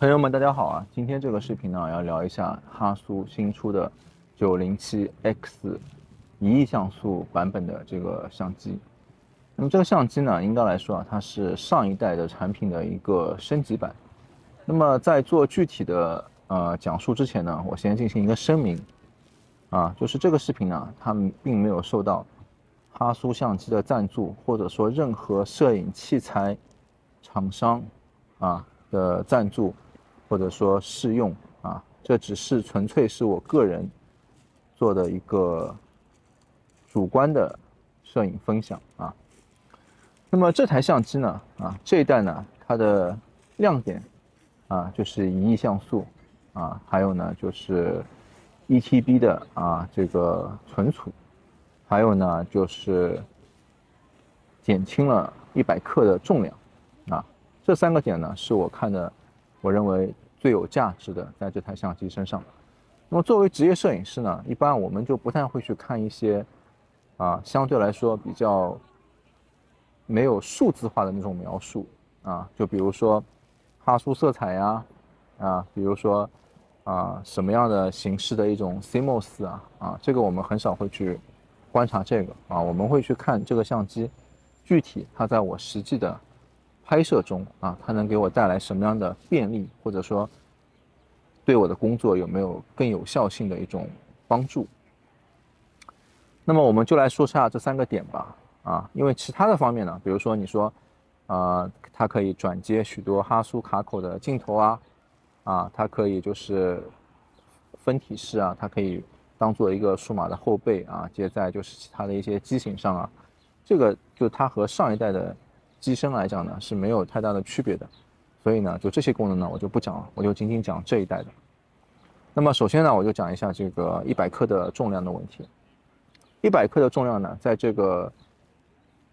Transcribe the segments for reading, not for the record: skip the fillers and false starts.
朋友们，大家好啊！今天这个视频呢，要聊一下哈苏新出的 907X 1亿像素版本的这个相机。那么这个相机呢，应该来说啊，它是上一代的产品的一个升级版。那么在做具体的讲述之前呢，我先进行一个声明啊，就是这个视频呢，它并没有受到哈苏相机的赞助，或者说任何摄影器材厂商的赞助，或者说试用这只是纯粹是我个人做的一个主观的摄影分享啊。那么这台相机呢这一代呢，它的亮点就是1亿像素还有呢就是 1TB 的这个存储，还有呢就是减轻了100克的重量这三个点呢是我看的，我认为最有价值的在这台相机身上。那么作为职业摄影师呢，一般我们就不太会去看一些相对来说比较没有数字化的那种描述就比如说哈苏色彩呀比如说什么样的形式的一种 CMOS 这个我们很少会去观察这个我们会去看这个相机具体它在我实际的拍摄中它能给我带来什么样的便利，或者说对我的工作有没有更有效性的一种帮助。那么我们就来说下这三个点吧因为其他的方面呢，比如说你说它可以转接许多哈苏卡口的镜头它可以就是分体式它可以当做一个数码的后背接在就是其他的一些机型上这个就它和上一代的机身来讲呢是没有太大的区别的，所以呢就这些功能呢我就不讲了，我就仅仅讲这一代的。那么首先呢我就讲一下这个100克的重量的问题。100克的重量呢，在这个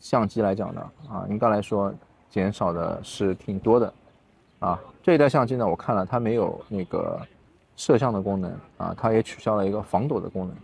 相机来讲呢应该来说减少的是挺多的这一代相机呢，我看了它没有那个摄像的功能它也取消了一个防抖的功能。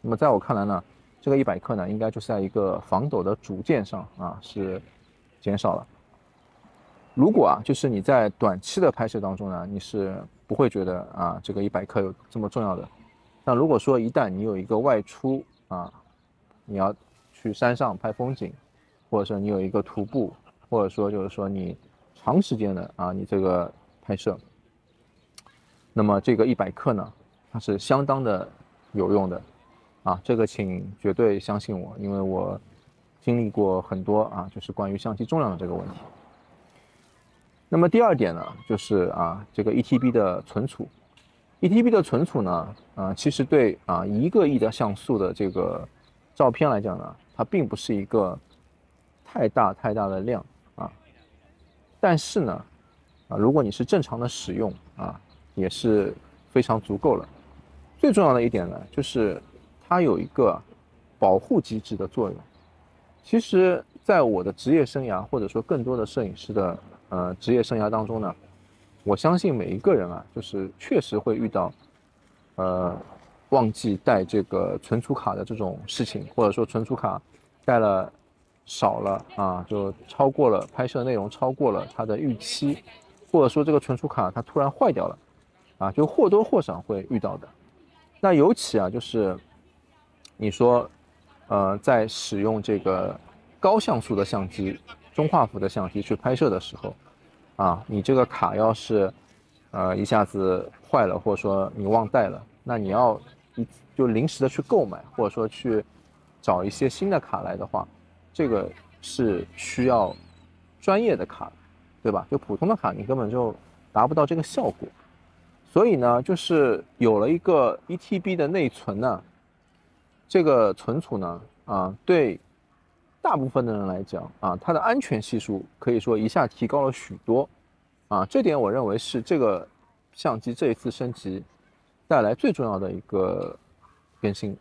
那么在我看来呢，这个100克呢，应该就是在一个防抖的组件上是减少了。如果就是你在短期的拍摄当中呢，你是不会觉得这个100克有这么重要的。但如果说一旦你有一个外出你要去山上拍风景，或者说你有一个徒步，或者说就是说你长时间的你这个拍摄，那么这个100克呢，它是相当的有用的这个请绝对相信我，因为我经历过很多就是关于相机重量的这个问题。那么第二点呢，就是这个 1TB 的存储，1TB 的存储呢，其实对1个亿的像素的这个照片来讲呢，它并不是一个太大的量但是呢，如果你是正常的使用也是非常足够了。最重要的一点呢，就是它有一个保护机制的作用。其实，在我的职业生涯，或者说更多的摄影师的职业生涯当中呢，我相信每一个人就是确实会遇到忘记带这个存储卡的这种事情，或者说存储卡带了少了就超过了拍摄内容，超过了它的预期，或者说这个存储卡它突然坏掉了就或多或少会遇到的。那尤其就是你说在使用这个高像素的相机、中画幅的相机去拍摄的时候你这个卡要是一下子坏了，或者说你忘带了，那你要就临时的去购买，或者说去找一些新的卡来的话，这个是需要专业的卡，对吧？就普通的卡你根本就达不到这个效果。所以呢，就是有了一个 1TB 的内存呢，这个存储呢对大部分的人来讲它的安全系数可以说一下提高了许多这点我认为是这个相机这一次升级带来最重要的一个更新。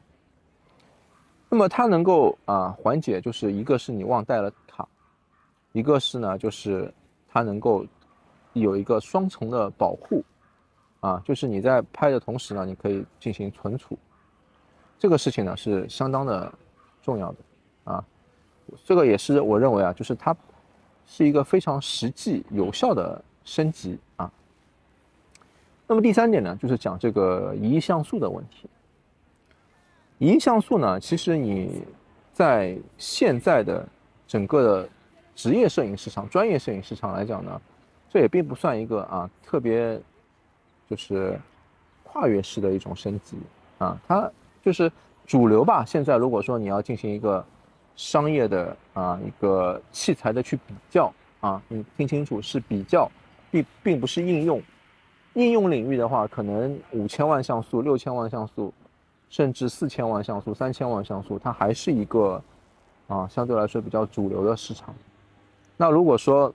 那么它能够缓解，就是一个是你忘带了卡，一个是呢就是它能够有一个双重的保护就是你在拍的同时呢，你可以进行存储，这个事情呢是相当的重要的这个也是我认为就是它是一个非常实际有效的升级那么第3点呢，就是讲这个移异像素的问题。移异像素呢，其实你在现在的整个的职业摄影市场、专业摄影市场来讲呢，这也并不算一个特别就是跨越式的一种升级它就是主流吧。现在如果说你要进行一个商业的一个器材的去比较你听清楚，是比较，并不是应用。应用领域的话，可能5000万像素、6000万像素，甚至4000万像素、3000万像素，它还是一个相对来说比较主流的市场。那如果说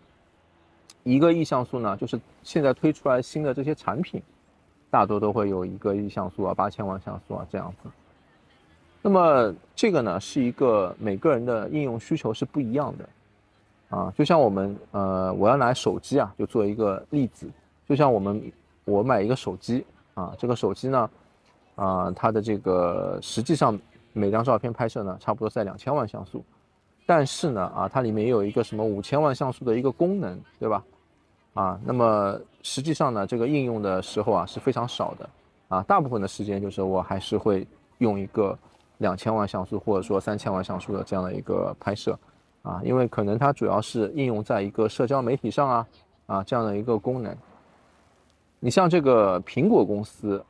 1个亿像素呢，就是现在推出来新的这些产品，大多都会有1个亿像素8000万像素这样子。那么这个呢，是一个每个人的应用需求是不一样的就像我要拿手机就做一个例子，就像我买一个手机这个手机呢它的这个实际上每张照片拍摄呢差不多在2000万像素，但是呢它里面也有一个什么5000万像素的一个功能，对吧？那么实际上呢这个应用的时候是非常少的大部分的时间就是我还是会用一个2000万像素或者说3000万像素的这样的一个拍摄因为可能它主要是应用在一个社交媒体上这样的一个功能。你像这个苹果公司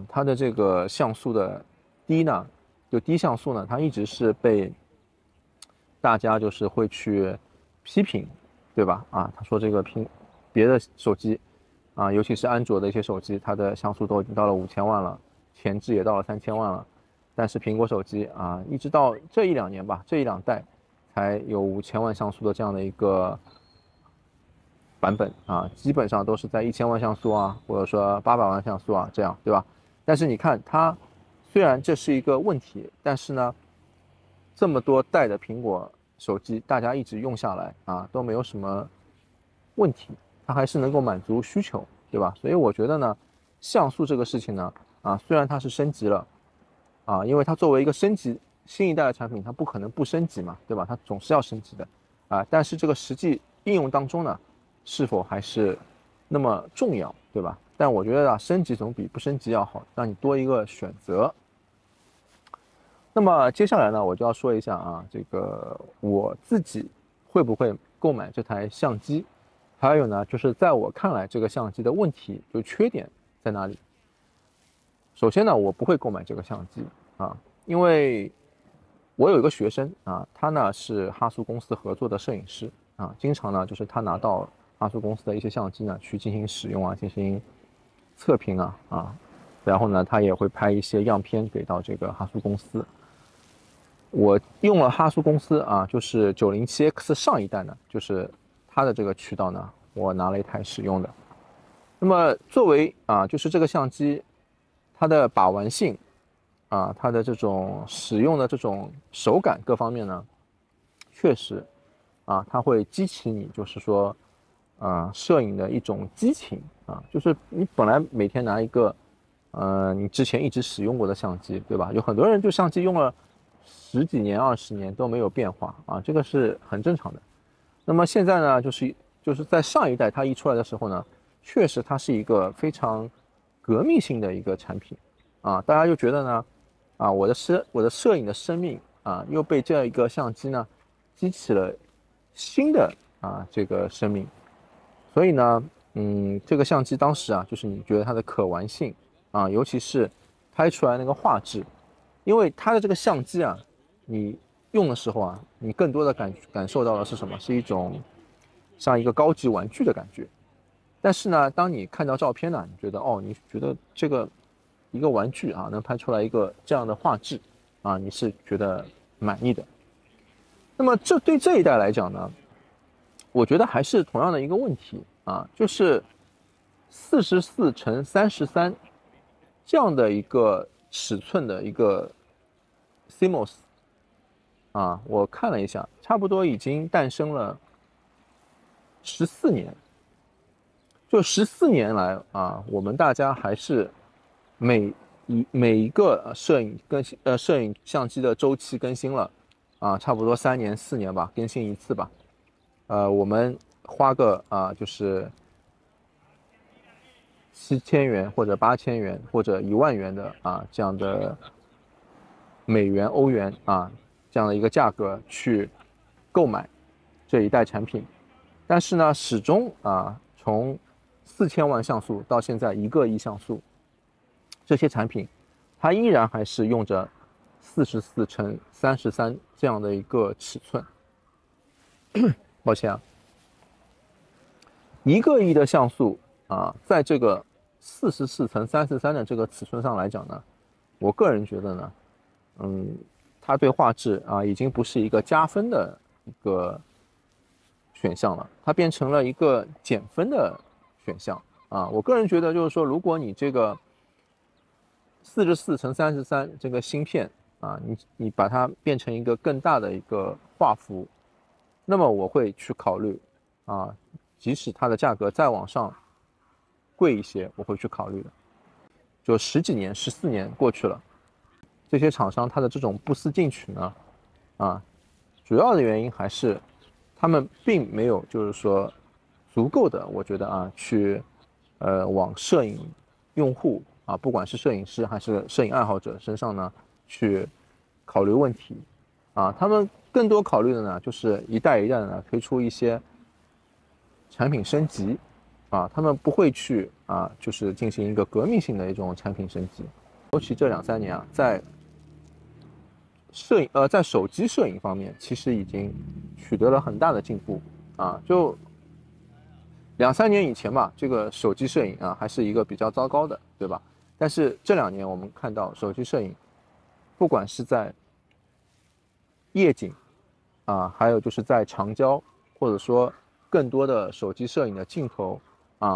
它的这个像素的低像素呢，它一直是被大家就是会去批评，对吧？他说这个别的手机尤其是安卓的一些手机，它的像素都已经到了5000万了，前置也到了3000万了，但是苹果手机一直到这1-2年吧，这1-2代才有5000万像素的这样的一个版本基本上都是在1000万像素或者说800万像素这样，对吧？但是你看它虽然这是一个问题，但是呢，这么多代的苹果手机大家一直用下来都没有什么问题，它还是能够满足需求，对吧？所以我觉得呢，像素这个事情呢虽然它是升级了因为它作为一个升级新一代的产品，它不可能不升级嘛，对吧？它总是要升级的但是这个实际应用当中呢，是否还是那么重要，对吧？但我觉得升级总比不升级要好，让你多一个选择。那么接下来呢，我就要说一下这个我自己会不会购买这台相机，还有呢，就是在我看来这个相机的问题就缺点在哪里。首先呢，我不会购买这个相机因为我有一个学生他呢是哈苏公司合作的摄影师经常呢就是他拿到哈苏公司的一些相机呢去进行使用进行测评然后呢他也会拍一些样片给到这个哈苏公司。我用了哈苏公司就是907X 上一代呢，就是它的这个渠道呢，我拿了一台使用的。那么作为就是这个相机，它的把玩性它的这种使用的这种手感各方面呢，确实它会激起你就是说摄影的一种激情就是你本来每天拿一个你之前一直使用过的相机，对吧？有很多人就相机用了10几年、20年都没有变化这个是很正常的。那么现在呢，就是在上一代它一出来的时候呢，确实它是一个非常革命性的一个产品大家就觉得呢我的摄影的生命又被这样一个相机呢激起了新的这个生命。所以呢这个相机当时就是你觉得它的可玩性尤其是拍出来那个画质，因为它的这个相机你用的时候你更多的感受到的是什么？是一种像一个高级玩具的感觉。但是呢，当你看到照片呢，你觉得你觉得这个一个玩具能拍出来一个这样的画质你是觉得满意的。那么这对这一代来讲呢，我觉得还是同样的一个问题就是44×33这样的一个尺寸的一个 CMOS我看了一下，差不多已经诞生了14年。就14年来我们大家还是每一个摄影相机的周期更新了差不多3年4年吧，更新一次吧。我们花个就是7000元或者8000元或者10000元的这样的美元、欧元这样的一个价格去购买这一代产品，但是呢，始终从4000万像素到现在1个亿像素，这些产品它依然还是用着44×33这样的一个尺寸。抱歉1个亿的像素在这个44×33的这个尺寸上来讲呢，我个人觉得呢，它对画质已经不是一个加分的一个选项了，它变成了一个减分的选项我个人觉得就是说，如果你这个44×33这个芯片你把它变成一个更大的一个画幅，那么我会去考虑即使它的价格再往上贵一些，我会去考虑的。就10几年、14年过去了，这些厂商它的这种不思进取呢，主要的原因还是他们并没有就是说足够的，我觉得去往摄影用户不管是摄影师还是摄影爱好者身上呢去考虑问题他们更多考虑的呢就是一代一代的推出一些产品升级他们不会去就是进行一个革命性的一种产品升级，尤其这2-3年在在手机摄影方面，其实已经取得了很大的进步就2-3年以前吧，这个手机摄影还是一个比较糟糕的，对吧？但是这2年我们看到手机摄影，不管是在夜景还有就是在长焦，或者说更多的手机摄影的镜头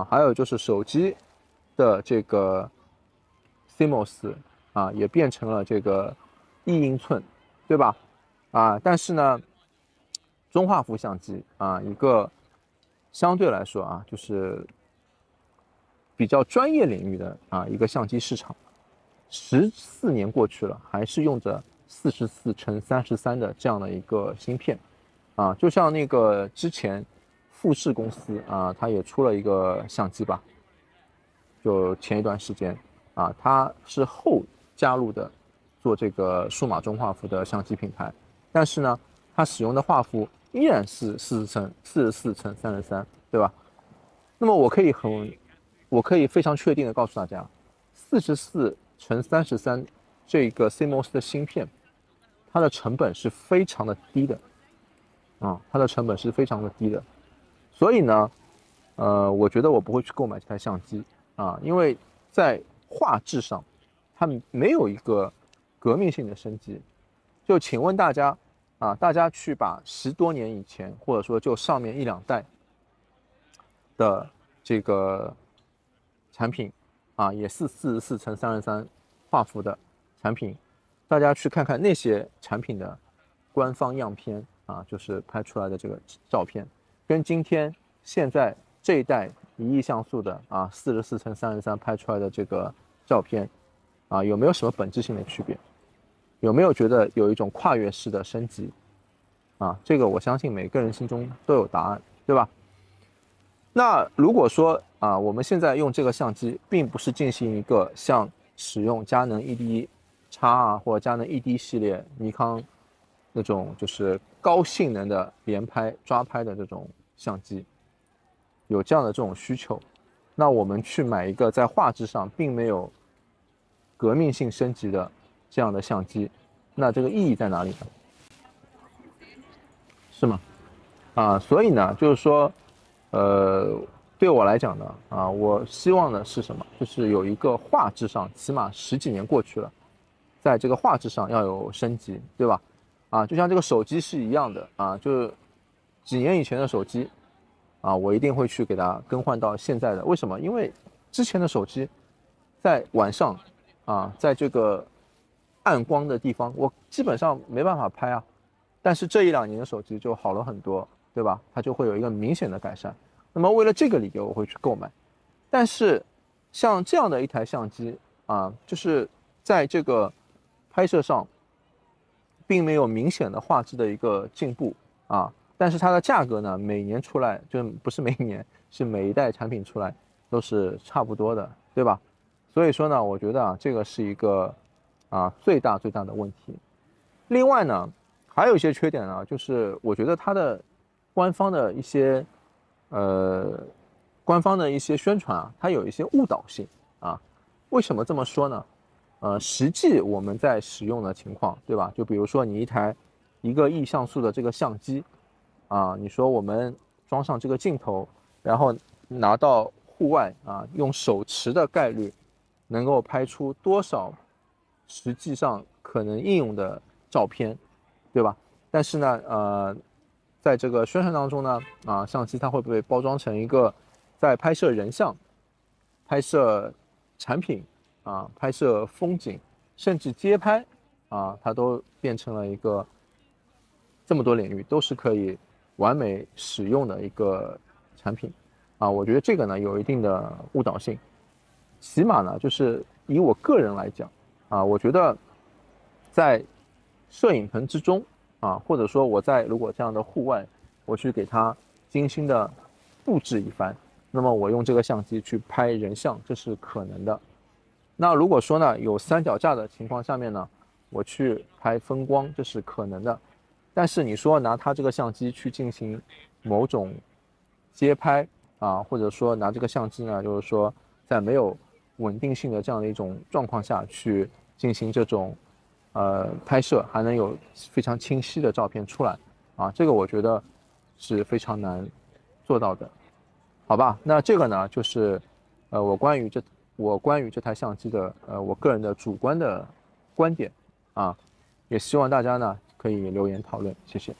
还有就是手机的这个 CMOS 也变成了这个1英寸，对吧？但是呢，中画幅相机一个相对来说就是比较专业领域的一个相机市场，14年过去了，还是用着44×33的这样的一个芯片就像那个之前富士公司它也出了一个相机吧，就前一段时间它是后加入的做这个数码中画幅的相机品牌，但是呢，它使用的画幅依然是44×33，对吧？那么我可以非常确定的告诉大家，44×33这个 CMOS 的芯片，它的成本是非常的低的它的成本是非常的低的，所以呢，我觉得我不会去购买这台相机因为在画质上，它没有一个革命性的升级。就请问大家大家去把10多年以前，或者说就上面1-2代的这个产品也是44×33画幅的产品，大家去看看那些产品的官方样片就是拍出来的这个照片，跟今天现在这一代1亿像素的44×33拍出来的这个照片有没有什么本质性的区别？有没有觉得有一种跨越式的升级这个我相信每个人心中都有答案，对吧？那如果说我们现在用这个相机，并不是进行一个像使用佳能 ED-X或者佳能 ED 系列、尼康那种就是高性能的连拍抓拍的这种相机，有这样的这种需求，那我们去买一个在画质上并没有革命性升级的这样的相机，那这个意义在哪里呢？是吗？所以呢，就是说，对我来讲呢，我希望的是什么？就是有一个画质上，起码10几年过去了，在这个画质上要有升级，对吧？就像这个手机是一样的就是几年以前的手机我一定会去给它更换到现在的。为什么？因为之前的手机在晚上在这个暗光的地方，我基本上没办法拍但是这1-2年的手机就好了很多，对吧？它就会有一个明显的改善。那么为了这个理由，我会去购买。但是像这样的一台相机就是在这个拍摄上并没有明显的画质的一个进步但是它的价格呢，每年出来就不是每一年，是每一代产品出来都是差不多的，对吧？所以说呢，我觉得啊，这个是一个最大的问题。另外呢，还有一些缺点呢，就是我觉得它的官方的一些呃宣传啊，它有一些误导性啊。为什么这么说呢？实际我们在使用的情况，对吧？就比如说你一个亿像素的这个相机啊，你说我们装上这个镜头，然后拿到户外啊，用手持的概率能够拍出多少实际上可能应用的照片，对吧？但是呢，在这个宣传当中呢，相机它会被包装成一个在拍摄人像、拍摄产品拍摄风景，甚至街拍它都变成了一个这么多领域都是可以完美使用的一个产品我觉得这个呢有一定的误导性，起码呢就是以我个人来讲我觉得在摄影棚之中或者说我在如果这样的户外，我去给它精心的布置一番，那么我用这个相机去拍人像，这是可能的。那如果说呢有三脚架的情况下面呢，我去拍风光，这是可能的。但是你说拿它这个相机去进行某种街拍或者说拿这个相机呢，就是说在没有稳定性的这样的一种状况下去进行这种拍摄，还能有非常清晰的照片出来这个我觉得是非常难做到的，好吧？那这个呢，就是我关于这台相机的我个人的主观的观点也希望大家呢可以留言讨论，谢谢。